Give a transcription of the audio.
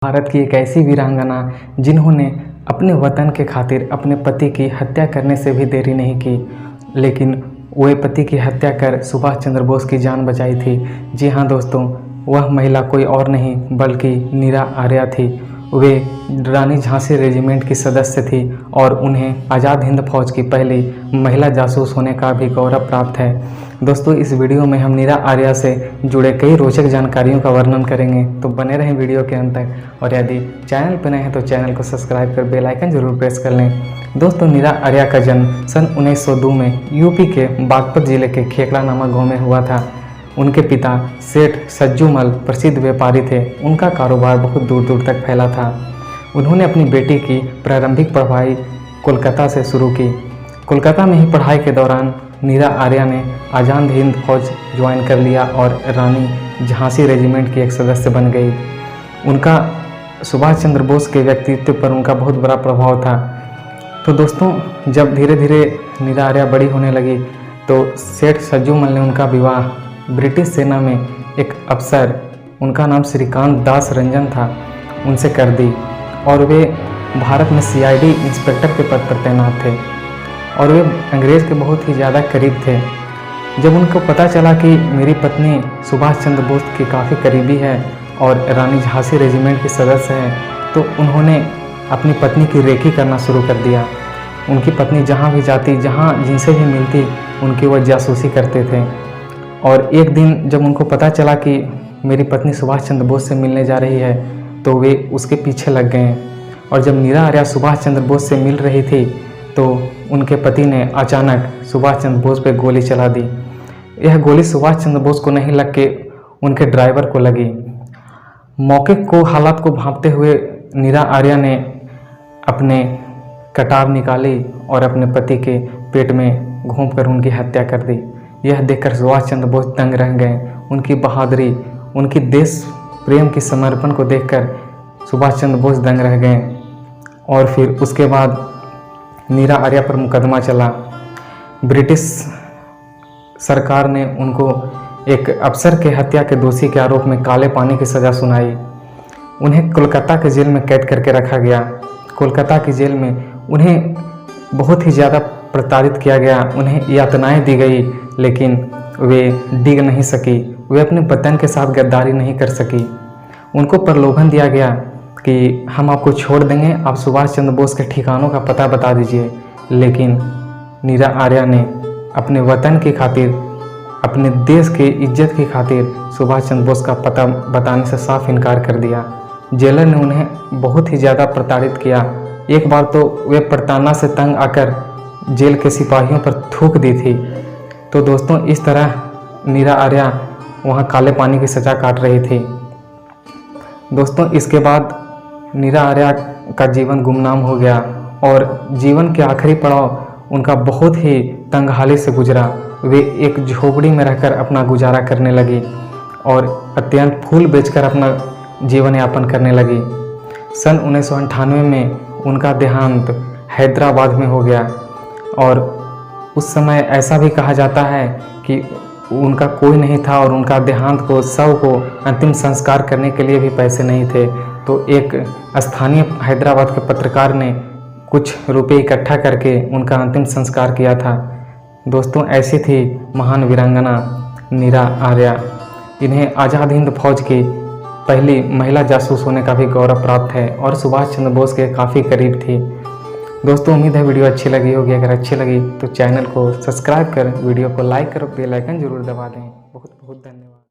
भारत की एक ऐसी वीरांगना जिन्होंने अपने वतन के खातिर अपने पति की हत्या करने से भी देरी नहीं की, लेकिन वे पति की हत्या कर सुभाष चंद्र बोस की जान बचाई थी। जी हाँ दोस्तों, वह महिला कोई और नहीं बल्कि नीरा आर्या थी। वे रानी झांसी रेजिमेंट की सदस्य थी और उन्हें आज़ाद हिंद फौज की पहली महिला जासूस होने का भी गौरव प्राप्त है। दोस्तों, इस वीडियो में हम नीरा आर्या से जुड़े कई रोचक जानकारियों का वर्णन करेंगे, तो बने रहें वीडियो के अंत तक। और यदि चैनल पर नए हैं तो चैनल को सब्सक्राइब कर बेल आइकन जरूर प्रेस कर लें। दोस्तों, नीरा आर्या का जन्म सन 1902 में यूपी के बागपत जिले के खेकड़ा नामक गाँव में हुआ था। उनके पिता सेठ सज्जूमल प्रसिद्ध व्यापारी थे। उनका कारोबार बहुत दूर दूर तक फैला था। उन्होंने अपनी बेटी की प्रारंभिक पढ़ाई कोलकाता से शुरू की। कोलकाता में ही पढ़ाई के दौरान नीरा आर्या ने आज़ाद हिंद फौज ज्वाइन कर लिया और रानी झांसी रेजिमेंट की एक सदस्य बन गई। उनका सुभाष चंद्र बोस के व्यक्तित्व पर उनका बहुत बड़ा प्रभाव था। तो दोस्तों, जब धीरे धीरे नीरा आर्या बड़ी होने लगी तो सेठ सज्जूमल ने उनका विवाह ब्रिटिश सेना में एक अफसर, उनका नाम श्रीकांत दास रंजन था, उनसे कर दी और वे भारत में सीआईडी इंस्पेक्टर के पद पर तैनात थे और वे अंग्रेज़ के बहुत ही ज़्यादा करीब थे। जब उनको पता चला कि मेरी पत्नी सुभाष चंद्र बोस की काफ़ी करीबी है और रानी झांसी रेजिमेंट की सदस्य है, तो उन्होंने अपनी पत्नी की रेकी करना शुरू कर दिया। उनकी पत्नी जहाँ भी जाती, जहाँ जिनसे भी मिलती, उनकी वह जासूसी करते थे। और एक दिन जब उनको पता चला कि मेरी पत्नी सुभाष चंद्र बोस से मिलने जा रही है, तो वे उसके पीछे लग गए। और जब नीरा आर्या सुभाष चंद्र बोस से मिल रही थी तो उनके पति ने अचानक सुभाष चंद्र बोस पर गोली चला दी। यह गोली सुभाष चंद्र बोस को नहीं लग के उनके ड्राइवर को लगी। मौके को हालात को भांपते हुए नीरा आर्या ने अपने कटार निकाली और अपने पति के पेट में घोंपकर उनकी हत्या कर दी। यह देखकर सुभाष चंद्र बोस दंग रह गए। उनकी बहादुरी, उनकी देश प्रेम की समर्पण को देखकर सुभाष चंद्र बोस दंग रह गए। और फिर उसके बाद नीरा आर्या पर मुकदमा चला। ब्रिटिश सरकार ने उनको एक अफसर के हत्या के दोषी के आरोप में काले पानी की सज़ा सुनाई। उन्हें कोलकाता के जेल में कैद करके रखा गया। कोलकाता की जेल में उन्हें बहुत ही ज़्यादा प्रताड़ित किया गया, उन्हें यातनाएं दी गई, लेकिन वे डिग नहीं सकी। वे अपने वतन के साथ गद्दारी नहीं कर सकी। उनको प्रलोभन दिया गया कि हम आपको छोड़ देंगे, आप सुभाष चंद्र बोस के ठिकानों का पता बता दीजिए। लेकिन नीरा आर्या ने अपने वतन की खातिर, अपने देश की इज्जत की खातिर सुभाष चंद्र बोस का पता बताने से साफ इनकार कर दिया। जेलर ने उन्हें बहुत ही ज़्यादा प्रताड़ित किया। एक बार तो वे प्रताड़ना से तंग आकर जेल के सिपाहियों पर थूक दी थी। तो दोस्तों, इस तरह नीरा आर्या वहाँ काले पानी की सज़ा काट रही थी। दोस्तों, इसके बाद नीरा आर्या का जीवन गुमनाम हो गया और जीवन के आखिरी पड़ाव उनका बहुत ही तंगहाली से गुजरा। वे एक झोपड़ी में रहकर अपना गुजारा करने लगी और अत्यंत फूल बेचकर अपना जीवन यापन करने लगी। सन 1998 में उनका देहांत हैदराबाद में हो गया और उस समय ऐसा भी कहा जाता है कि उनका कोई नहीं था और उनका देहांत को, शव को अंतिम संस्कार करने के लिए भी पैसे नहीं थे। तो एक स्थानीय हैदराबाद के पत्रकार ने कुछ रुपए इकट्ठा करके उनका अंतिम संस्कार किया था। दोस्तों, ऐसी थी महान वीरांगना नीरा आर्या। इन्हें आज़ाद हिंद फौज की पहली महिला जासूस होने का भी गौरव प्राप्त है और सुभाष चंद्र बोस के काफ़ी करीब थी। दोस्तों, उम्मीद है वीडियो अच्छी लगी होगी। अगर अच्छी लगी तो चैनल को सब्सक्राइब कर वीडियो को लाइक कर बेल आइकन जरूर दबा दें। बहुत बहुत धन्यवाद।